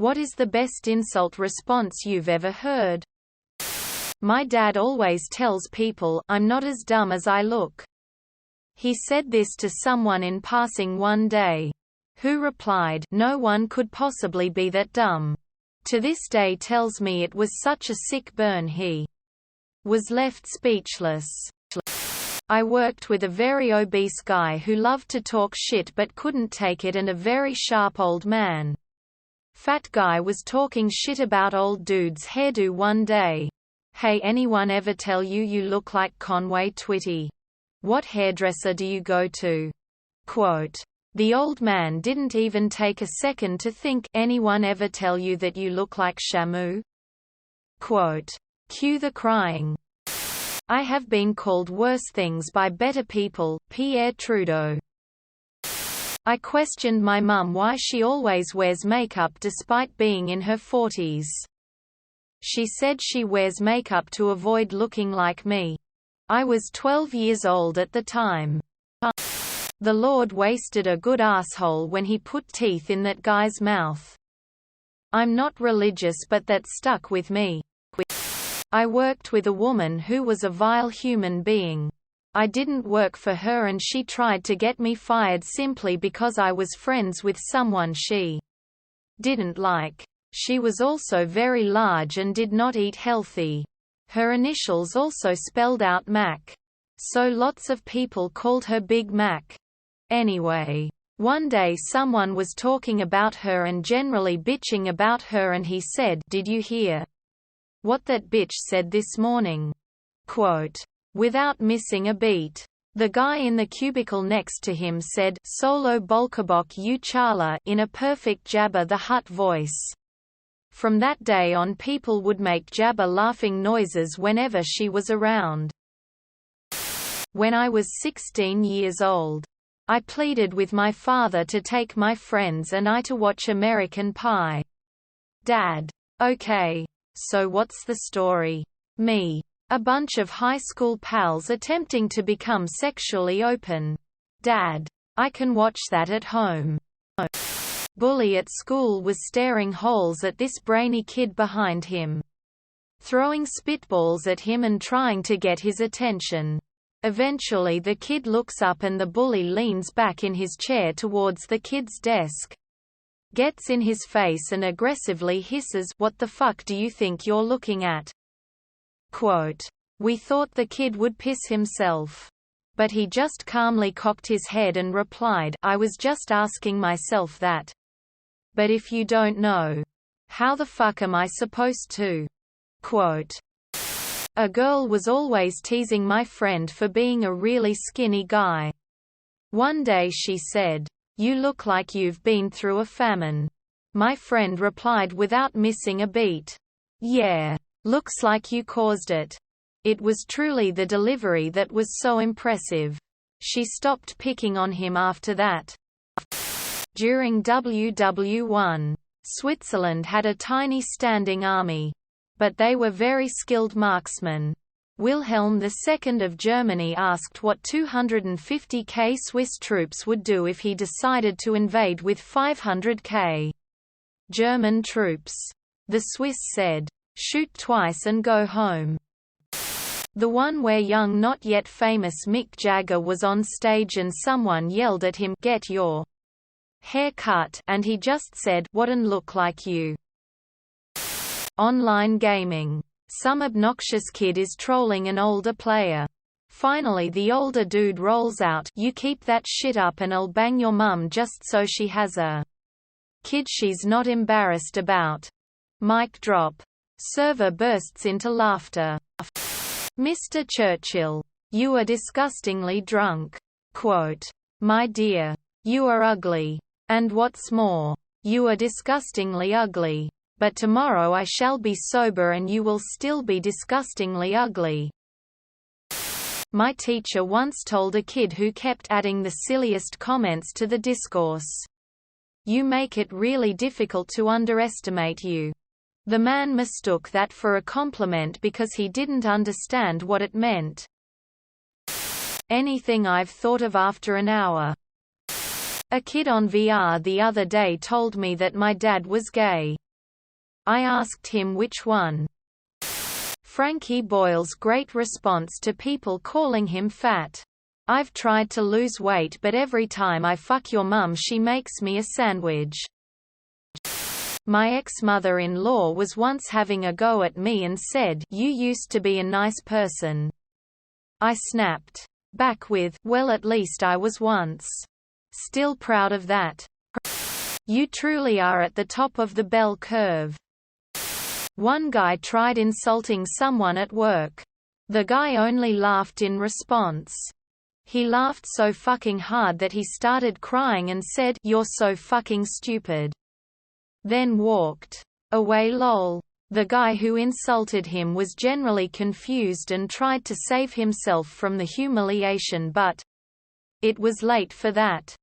What is the best insult response you've ever heard? My dad always tells people, I'm not as dumb as I look. He said this to someone in passing one day, who replied, no one could possibly be that dumb. To this day tells me it was such a sick burn he was left speechless. I worked with a very obese guy who loved to talk shit but couldn't take it, and a very sharp old man. Fat guy was talking shit about old dude's hairdo one day. Hey, anyone ever tell you you look like Conway Twitty? What hairdresser do you go to? Quote. The old man didn't even take a second to think. Anyone ever tell you that you look like Shamu? Quote. Cue the crying. I have been called worse things by better people. Pierre Trudeau. I questioned my mum why she always wears makeup despite being in her 40s. She said she wears makeup to avoid looking like me. I was 12 years old at the time. The Lord wasted a good asshole when he put teeth in that guy's mouth. I'm not religious, but that stuck with me. I worked with a woman who was a vile human being. I didn't work for her and she tried to get me fired simply because I was friends with someone she didn't like. She was also very large and did not eat healthy. Her initials also spelled out Mac. So lots of people called her Big Mac. Anyway, one day someone was talking about her and generally bitching about her, and he said, "Did you hear what that bitch said this morning?" Quote. Without missing a beat. The guy in the cubicle next to him said, "Solo Bolkabok you Charla," in a perfect Jabba the Hutt voice. From that day on, people would make Jabba laughing noises whenever she was around. When I was 16 years old, I pleaded with my father to take my friends and I to watch American Pie. Dad. Okay. So what's the story? Me. A bunch of high school pals attempting to become sexually open. Dad. I can watch that at home. Bully at school was staring holes at this brainy kid behind him, throwing spitballs at him and trying to get his attention. Eventually the kid looks up and the bully leans back in his chair towards the kid's desk, gets in his face and aggressively hisses, "What the fuck do you think you're looking at?" Quote. We thought the kid would piss himself. But he just calmly cocked his head and replied, "I was just asking myself that. But if you don't know, how the fuck am I supposed to?" Quote. A girl was always teasing my friend for being a really skinny guy. One day she said, "You look like you've been through a famine." My friend replied without missing a beat, "Yeah. Looks like you caused it." It was truly the delivery that was so impressive. She stopped picking on him after that. During WW1, Switzerland had a tiny standing army. But they were very skilled marksmen. Wilhelm II of Germany asked what 250,000 Swiss troops would do if he decided to invade with 500,000 German troops. The Swiss said, "Shoot twice and go home." The one where young not yet famous Mick Jagger was on stage and someone yelled at him, "Get your hair cut," and he just said, "Wouldn't look like you." Online gaming. Some obnoxious kid is trolling an older player. Finally the older dude rolls out, "You keep that shit up and I'll bang your mum just so she has a kid she's not embarrassed about." Mic drop. Server bursts into laughter. Mr. Churchill. You are disgustingly drunk. Quote. My dear. You are ugly. And what's more, you are disgustingly ugly. But tomorrow I shall be sober and you will still be disgustingly ugly. My teacher once told a kid who kept adding the silliest comments to the discourse, "You make it really difficult to underestimate you." The man mistook that for a compliment because he didn't understand what it meant. Anything I've thought of after an hour. A kid on VR the other day told me that my dad was gay. I asked him which one. Frankie Boyle's great response to people calling him fat. I've tried to lose weight but every time I fuck your mum she makes me a sandwich. My ex-mother-in-law was once having a go at me and said, "You used to be a nice person." I snapped back with, "Well, at least I was once. Still proud of that." You truly are at the top of the bell curve. One guy tried insulting someone at work. The guy only laughed in response. He laughed so fucking hard that he started crying and said, "You're so fucking stupid." Then walked away. Lol. The guy who insulted him was generally confused and tried to save himself from the humiliation, but it was late for that.